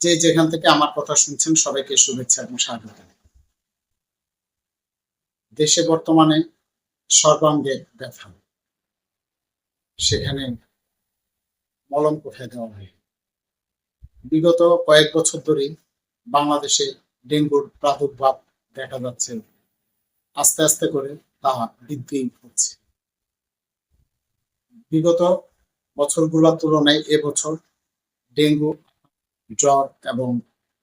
যে যেখান থেকে আমার কথা শুনছেন সবাইকে শুভেচ্ছা এবং স্বাগত। দেশে বর্তমানে সর্বাঙ্গে ব্যথা, সেখানে মলম কোথায় দেওয়া হয়? বিগত কয়েক বছর ধরেই বাংলাদেশে ডেঙ্গুর প্রাদুর্ভাব দেখা যাচ্ছে, আস্তে আস্তে করে তা বৃদ্ধি হচ্ছে। বিগত বছরগুলোর তুলনায় এবছর ডেঙ্গু, জ্বর এবং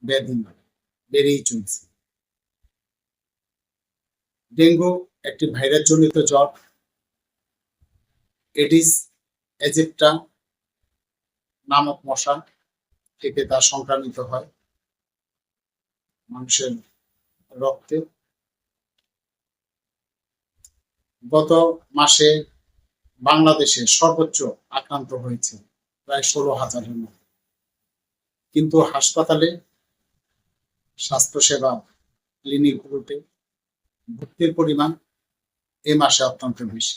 ব্যাধি বেড়েই চলছে। ডেঙ্গু একটি ভাইরাস জনিত জ্বর। এডিস এজিপ্টা নামক মশা থেকে তা সংক্রামিত হয় মানুষের রক্তে। গত মাসে বাংলাদেশে সর্বোচ্চ আক্রান্ত হয়েছে প্রায় 16,000-এর মতো, কিন্তু হাসপাতালে, স্বাস্থ্যসেবা, ক্লিনিকগুলোতে ভর্তির পরিমাণ এ মাসে অত্যন্ত বেশি।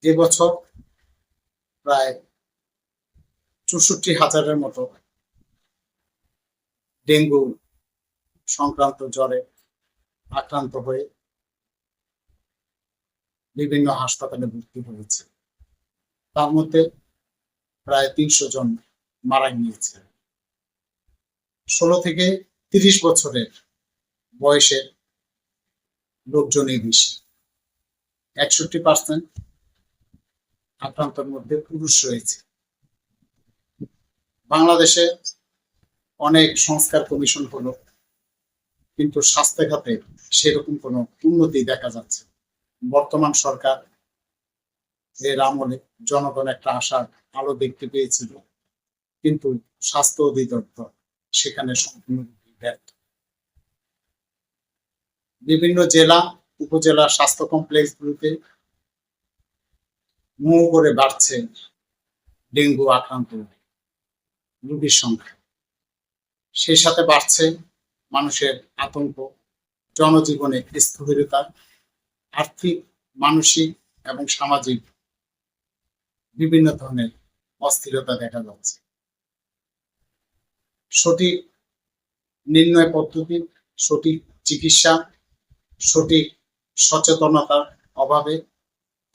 এবছর প্রায় 64,000-এর মতো ডেঙ্গু সংক্রান্ত জ্বরে আক্রান্ত হয়ে বিভিন্ন হাসপাতালে ভর্তি হয়েছে। তার মধ্যে প্রায় 300 জন মারা গিয়েছে। 16 থেকে 30 বছরের বয়সের লোকজনই বেশি। 61% আক্রান্তের মধ্যে পুরুষ রয়েছে। বাংলাদেশে অনেক সংস্কার কমিশন হলো, কিন্তু স্বাস্থ্য খাতে সেরকম কোনো উন্নতি দেখা যাচ্ছে। বর্তমান সরকার এর আমলে জনগণ একটা আশার আলো দেখতে পেয়েছিল, কিন্তু স্বাস্থ্য অধিদপ্তর সেখানে সম্পূর্ণ ব্যর্থ। বিভিন্ন জেলা উপজেলা স্বাস্থ্য কমপ্লেক্সগুলোতে মু করে বাড়ছে ডেঙ্গু আক্রান্ত রোগীর সংখ্যা। সেই সাথে বাড়ছে মানুষের আতঙ্ক, জনজীবনে স্থবিরতা, আর্থিক, মানসিক এবং সামাজিক বিভিন্ন ধরনের অস্থিরতা দেখা যাচ্ছে। সঠিক নির্ণয় পদ্ধতি, সঠিক চিকিৎসা, সঠিক সচেতনতার অভাবে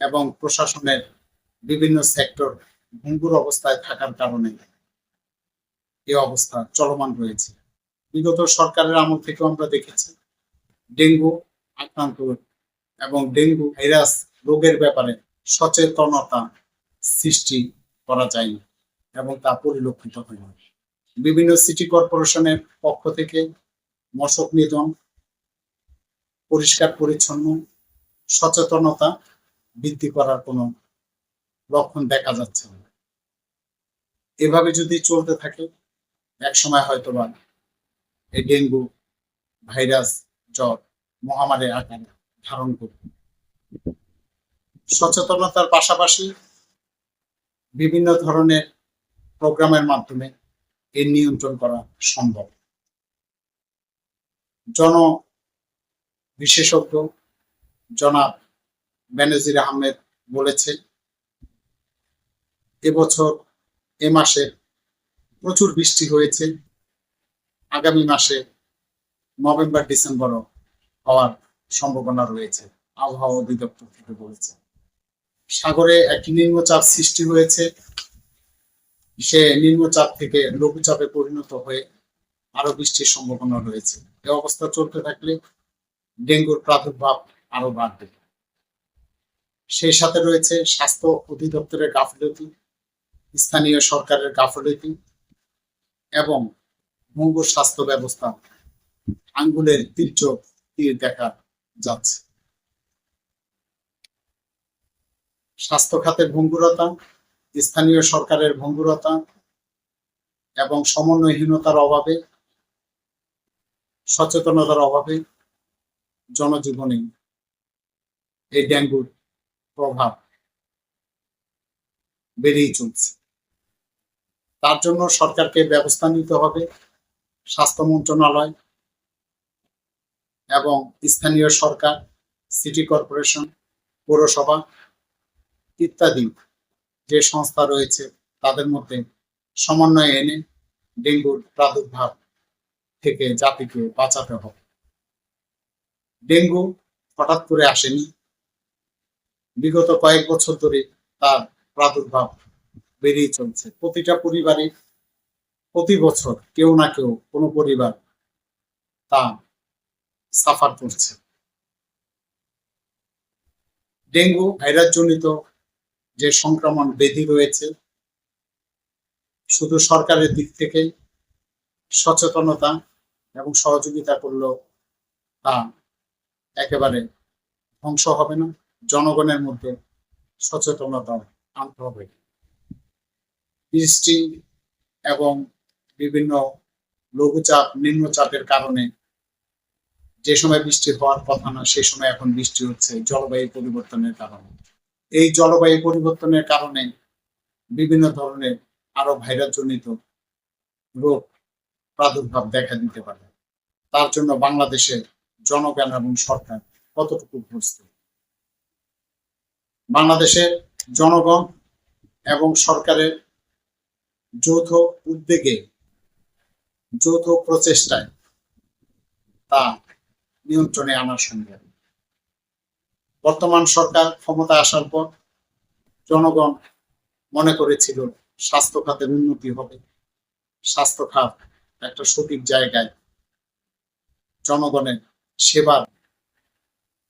এবং প্রশাসনের বিভিন্ন সেক্টর ভঙ্গুর অবস্থায় থাকার কারণে এই অবস্থা চলমান রয়েছে। বিগত সরকারের আমল থেকে আমরা দেখেছি ডেঙ্গু আক্রান্ত এবং ডেঙ্গু ভাইরাস রোগের ব্যাপারে সচেতনতা সৃষ্টি করা যায়নি এবং তা পরিলক্ষিত হয়নি। বিভিন্ন সিটি কর্পোরেশনের পক্ষ থেকে মশক নিধন, পরিষ্কার পরিচ্ছন্ন, সচেতনতা বৃদ্ধি করার কোনো লক্ষণ দেখা যাচ্ছে না। এভাবে যদি চলতে থাকে একসময় হয়তোবা এই ডেঙ্গু ভাইরাস জ্বর মহামারীর আকার ধারণ করবে। সচেতনতার পাশাপাশি বিভিন্ন ধরনের প্রোগ্রামের মাধ্যমে এর নিয়ন্ত্রণ করা সম্ভব। জন বিশেষজ্ঞ জনাব বেনজির আহমেদ বলেছে, এবছর এ মাসে প্রচুর বৃষ্টি হয়েছে, আগামী মাসে নভেম্বর ডিসেম্বরও হওয়ার সম্ভাবনা রয়েছে, আবহাওয়া অধিদপ্তর থেকে বলেছে। সাগরে একটি নিম্নচাপ সৃষ্টি হয়েছে, সে নিম্নচাপ থেকে লঘুচাপে পরিণত হয়ে আরো বৃষ্টির সম্ভাবনা রয়েছে। এই অবস্থা চলতে থাকলে ডেঙ্গুর প্রাদুর্ভাব আরো বাড়বে। সেই সাথে রয়েছে স্বাস্থ্য অধিদপ্তরের গাফিলতি, স্থানীয় সরকারের গাফিলতি এবং ভঙ্গুর স্বাস্থ্য ব্যবস্থা আঙ্গুলের তীর দেখা যাচ্ছে। স্বাস্থ্য খাতের ভঙ্গুরতা, স্থানীয় সরকারের ভঙ্গুরতা এবং সমন্বয়হীনতার অভাবে, সচেতনতার অভাবে জনজীবনে এই ডেঙ্গুর প্রভাব বেড়েই চলছে। তার জন্য সরকারকে ব্যবস্থা নিতে হবে। স্বাস্থ্য মন্ত্রণালয় এবং স্থানীয় সরকার, সিটি কর্পোরেশন, পৌরসভা ইত্যাদি যে সংস্থা রয়েছে তাদের মধ্যে সমন্বয় এনে ডেঙ্গুর প্রাদুর্ভাব থেকে জাতিকে বাঁচাতে হবে। ডেঙ্গু হঠাৎ করে আসেনি, বিগত কয়েক বছর ধরে তার প্রাদুর্ভাব বেড়েই চলছে। প্রতিটা পরিবারে প্রতি বছর কেউ না কেউ কোনো পরিবার তা সাফার করছে। ডেঙ্গু ভাইরাস জনিত যে সংক্রমণ ব্যাধি রয়েছে, শুধু সরকারের দিক থেকে সচেতনতা এবং সহযোগিতা করলেও তা একেবারে ধ্বংস হবে না। জনগণের মধ্যে সচেতনতা আনতে হবে। বৃষ্টি এবং বিভিন্ন লঘুচাপ নিম্নচাপের কারণে যে সময় বৃষ্টি হওয়ার কথা না সেই সময় এখন বৃষ্টি হচ্ছে জলবায়ু পরিবর্তনের কারণে। এই জলবায়ু পরিবর্তনের কারণে বিভিন্ন ধরনের আরো ভাইরাস জনিত রোগ প্রাদুর্ভাব দেখা দিতে পারে। তার জন্য বাংলাদেশের জনগণ এবং সরকার কতটুকু প্রস্তুত? বাংলাদেশের জনগণ এবং সরকারের যৌথ উদ্যোগে, যৌথ প্রচেষ্টায় তা নিয়ন্ত্রণে আনার সম্ভব। বর্তমান সরকার ক্ষমতায় আসার পর জনগণ মনে করেছিল স্বাস্থ্য খাতের উন্নতি হবে, স্বাস্থ্য খাত একটা সঠিক জায়গায় জনগণের সেবার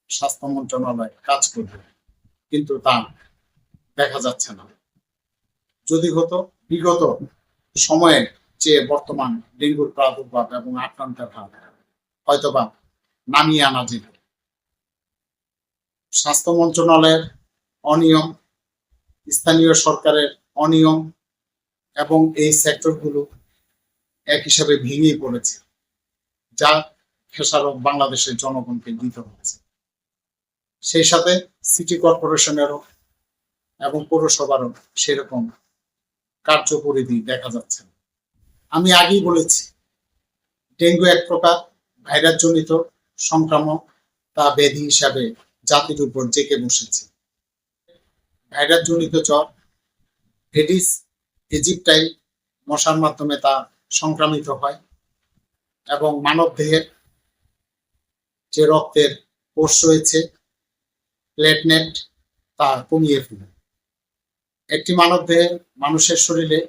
স্বাস্থ্য মন্ত্রণালয় কাজ করবে, কিন্তু তা দেখা যাচ্ছে না। যদি হতো বিগত সময়ে যে বর্তমান ডেঙ্গুর প্রাদুর্ভাব এবং আক্রান্তের হার হয়তোবা নামিয়ে আনা যেত। স্বাস্থ্য মন্ত্রণালয়ের অনিয়ম, স্থানীয় সরকারের অনিয়ম এবং এই সেক্টরগুলো এক হিসাবে ভেঙে পড়েছে, যা খেসারত বাংলাদেশের জনগণকে দিতে হচ্ছে। সেই সাথে সিটি কর্পোরেশনেরও এবং পৌরসভারও সেরকম কার্যপরিধি দেখা যাচ্ছে। আমি আগেই বলেছি, ডেঙ্গু এক প্রকার ভাইরাস জনিত সংক্রামক, তা ব্যাধি হিসাবে জাতির উপর জেঁকে বসেছে। ভাইরাস জনিত জ্বর এডিস ইজিপ্টাই মশার মাধ্যমে তা সংক্রামিত হয় এবং মানব দেহের যে রক্তের কোষ রয়েছে প্লেটলেট তা কমিয়ে ফেলে। একটি মানব দেহে মানুষের শরীরে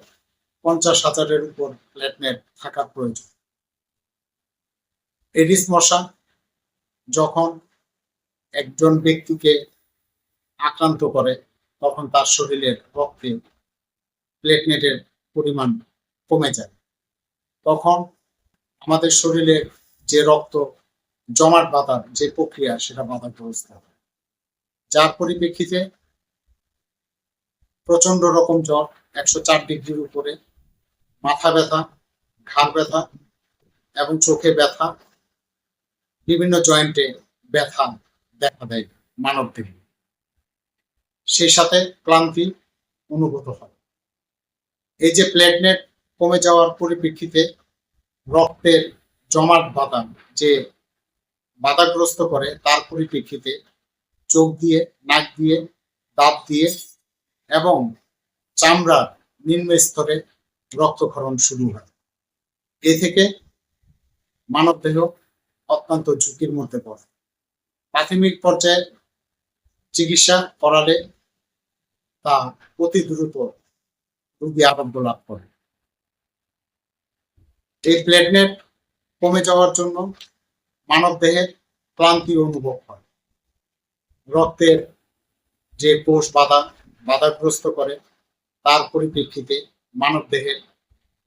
50,000-এর উপর প্লেটলেট থাকার প্রয়োজন। এডিস মশা যখন একজন ব্যক্তিকে আক্রান্ত করে তখন তার শরীরের রক্তে প্লেটলেটের পরিমাণ কমে যায়। তখন আমাদের শরীরে যে রক্ত জমাট বাঁধার যে প্রক্রিয়া সেটা বাধাগ্রস্ত হয়, যার পরিপ্রেক্ষিতে প্রচন্ড রকম জ্বর, 104 ডিগ্রির উপরে, মাথা ব্যথা, ঘাড় ব্যথা এবং চোখে ব্যথা, বিভিন্ন জয়েন্টে ব্যথা দেখা দেয় মানব দেহে। সেই সাথে ক্লান্তি অনুভূত হয়। এই যে প্লেটলেট কমে যাওয়ার পরিপ্রেক্ষিতে রক্তের জমাট বাঁধা যে বাধাগ্রস্ত করে, তার পরিপ্রেক্ষিতে চোখ দিয়ে, নাক দিয়ে, দাঁত দিয়ে এবং চামড়ার নিম্ন স্তরে রক্তক্ষরণ শুরু হয়। এ থেকে মানব দেহ অত্যন্ত ঝুঁকির মধ্যে পড়ে। প্রাথমিক পর্যায়ে চিকিৎসা করালে তা অতি দ্রুত রোগী আরোগ্য লাভ করে। এই প্লেটলেট কমে যাওয়ার জন্য মানব দেহের ক্লান্তি অনুভব হয়। রক্তের যে কোষ বাধাগ্রস্ত করে, তার পরিপ্রেক্ষিতে মানব দেহের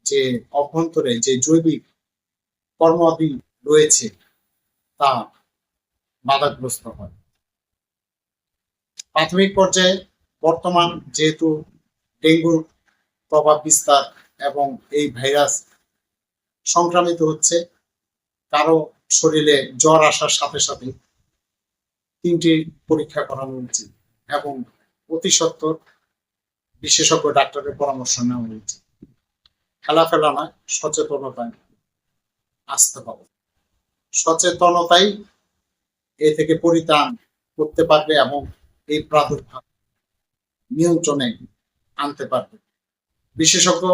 যে অভ্যন্তরে যে জৈবিক কর্মাদি রয়েছে তা বাধাগ্রস্ত হয়। প্রাথমিক পর্যায়ে বর্তমান যেহেতু ডেঙ্গুর প্রভাব বিস্তার এবং এই ভাইরাস সংক্রামিত হচ্ছে, কারো শরীরে জ্বর আসার সাথে সাথে 3টি পরীক্ষা করানো উচিত এবং অতি সত্বর বিশেষজ্ঞ ডাক্তারের পরামর্শ নেওয়া উচিত। খেলাফেলা নয়, সচেতনতায় আসতে হবে। সচেতনতাই এ থেকে পরিত্রাণ করতে পারবে এবং এই প্রাদুর্ভাব নিয়ন্ত্রণে আনতে পারবে। বিশেষজ্ঞ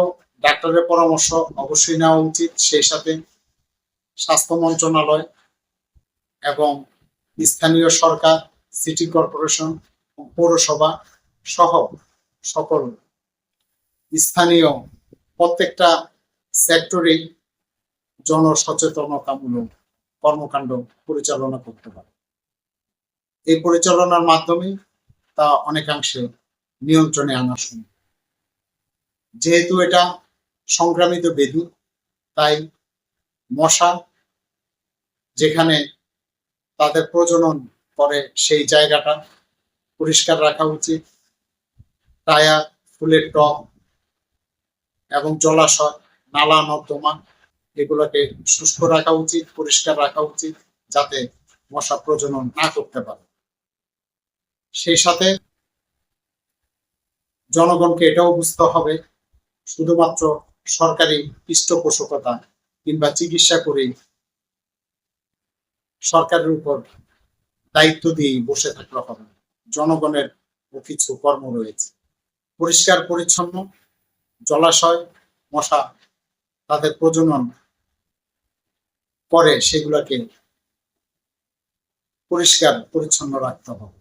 ডাক্তারের পরামর্শ অবশ্যই নেওয়া উচিত। সেই সাথে স্বাস্থ্য মন্ত্রণালয় এবং স্থানীয় সরকার, সিটি কর্পোরেশন, পৌরসভা সহ সকল স্থানীয় প্রত্যেকটা সেক্টরে জনসচেতনতামূলক কর্মকাণ্ড পরিচালনা করতে পারে। এই পরিচালনার মাধ্যমে তা অনেকাংশে নিয়ন্ত্রণে আনা সম্ভব। যেহেতু এটা সংক্রামিত ব্যাধি, তাই মশা যেখানে তাদের প্রজনন করে সেই জায়গাটা পরিষ্কার রাখা উচিত। টায়ার, ফুলের টব এবং জলাশয়, নালা নর্দমা এগুলোকে শুষ্ক রাখা উচিত, পরিষ্কার রাখা উচিত, যাতে মশা প্রজনন না করতে পারে। সেই সাথে জনগণকে এটাও বুঝতে হবে, শুধুমাত্র সরকারি পৃষ্ঠপোষকতা কিংবা চিকিৎসা করে সরকারের উপর দায়িত্ব দিয়ে বসে থাকলে হবে। জনগণের কিছু কর্ম রয়েছে। পরিষ্কার পরিচ্ছন্ন জলাশয়, মশা তাদের প্রজনন করে সেগুলোকে পরিষ্কার পরিচ্ছন্ন রাখতে হবে।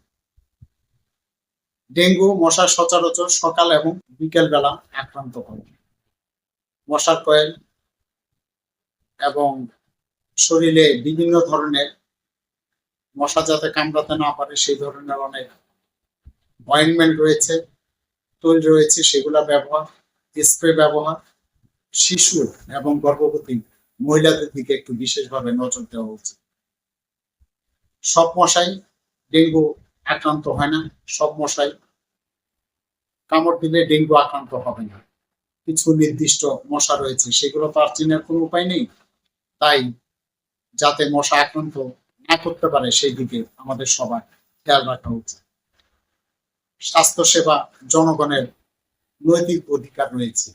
ডেঙ্গু মশা সচরাচর সকাল এবং বিকেল বেলা আক্রান্ত করে। মশার কয়েল এবং শরীরে বিভিন্ন ধরনের মশা যাতে কামড়াতে না পারে সেই ধরনের অনেক অয়েন্টমেন্ট রয়েছে, তৈল রয়েছে, সেগুলা ব্যবহার, স্প্রে ব্যবহার, শিশু এবং গর্ভবতী মহিলাদের দিকে একটু বিশেষভাবে নজর দেওয়া উচিত। সব মশাই ডেঙ্গু আক্রান্ত হয় না, সব মশাই কামড় দিলে ডেঙ্গু আক্রান্ত হবে না। কিছু নির্দিষ্ট মশা রয়েছে, সেগুলো তো আর চেনার কোনো উপায় নেই। তাই যাতে মশা আক্রান্ত না করতে পারে সেই দিকে আমাদের সবার খেয়াল রাখা উচিত। স্বাস্থ্যসেবা জনগণের নৈতিক অধিকার রয়েছে।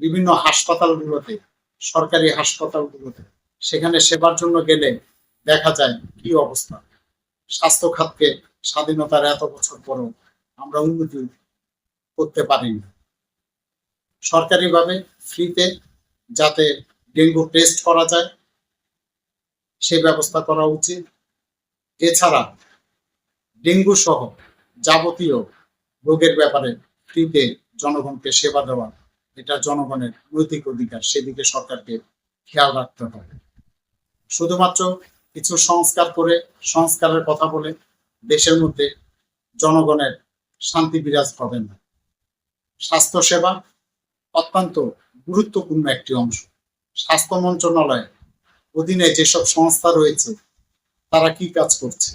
বিভিন্ন হাসপাতালগুলোতে, সরকারি হাসপাতালগুলোতে সেখানে সেবার জন্য গেলে দেখা যায় কি অবস্থা। স্বাস্থ্য খাতকে স্বাধীনতার এত বছর পরও আমরা উন্নতি করতে পারিনি। সরকারিভাবে ফ্রিতে যাতে ডেঙ্গু টেস্ট করা যায় সেই ব্যবস্থা করা উচিত। এছাড়া ডেঙ্গু সহ যাবতীয় রোগের ব্যাপারে ফ্রিতে জনগণকে সেবা দেওয়া এটা জনগণের নৈতিক অধিকার, সেদিকে সরকারকে খেয়াল রাখতে হবে। শুধুমাত্র কিছু সংস্কার করে, সংস্কারের কথা বলে দেশের মধ্যে জনগণের শান্তি বিরাজ হবে না। স্বাস্থ্যসেবা অত্যন্ত গুরুত্বপূর্ণ একটি অংশ। স্বাস্থ্য মন্ত্রণালয়ের অধীনে যেসব সংস্থা রয়েছে তারা কি কাজ করছে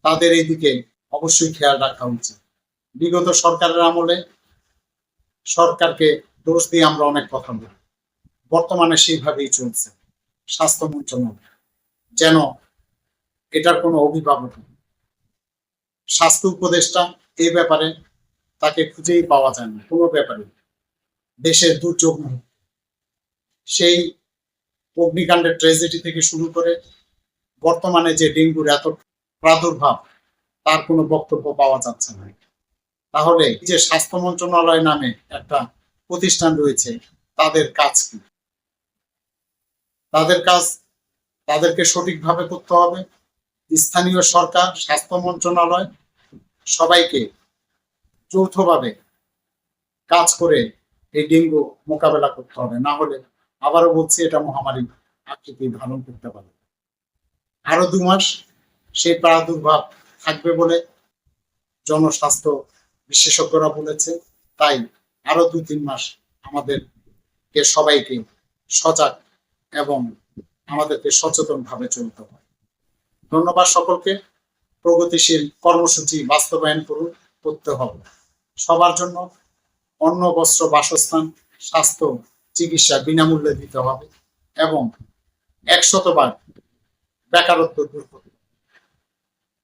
তাদের এই দিকে অবশ্যই খেয়াল রাখা উচিত। বিগত সরকারের আমলে সরকারকে দোষ দিয়ে আমরা অনেক কথা বলি, বর্তমানে সেইভাবেই চলছে। স্বাস্থ্য মন্ত্রণালয় যেন এটার কোনো অভিভাবক, স্বাস্থ্য উপদেষ্টা এই ব্যাপারে তাকে খুঁজেই পাওয়া যায় না কোনো ব্যাপারে। দেশের দুর্যোগ সেই অগ্নিকাণ্ডের ট্র্যাজেডি থেকে শুরু করে বর্তমানে যে ডেঙ্গুর এত প্রাদুর্ভাব তার কোনো বক্তব্য পাওয়া যাচ্ছে না। তাহলে যে স্বাস্থ্য মন্ত্রণালয় নামে একটা প্রতিষ্ঠান রয়েছে তাদের কাজ কি? তাদের কাজ তাদেরকে সঠিকভাবে করতে হবে। স্থানীয় সরকার, স্বাস্থ্য মন্ত্রণালয় সবাইকে যৌথভাবে কাজ করে এই ডেঙ্গু মোকাবেলা করতে হবে। না হলে আবারও বলছি এটা মহামারী আকৃতি ধারণ করতে পারে। আরো 2 মাস সেই প্রাদুর্ভাব থাকবে বলে জনস্বাস্থ্য বিশেষজ্ঞরা বলেছে। তাই আরো 2-3 মাস আমাদেরকে সবাইকে সজাগ এবং আমাদেরকে সচেতন ভাবে চলতে হবে। ধন্যবাদ সকলকে। প্রগতিশীল কর্মসূচি বাস্তবায়ন করতে হবে। সবার জন্য অন্ন, বস্ত্র, বাসস্থান, স্বাস্থ্য, চিকিৎসা বিনামূল্যে দিতে হবে এবং 100বার বেকারত্ব দূর করতে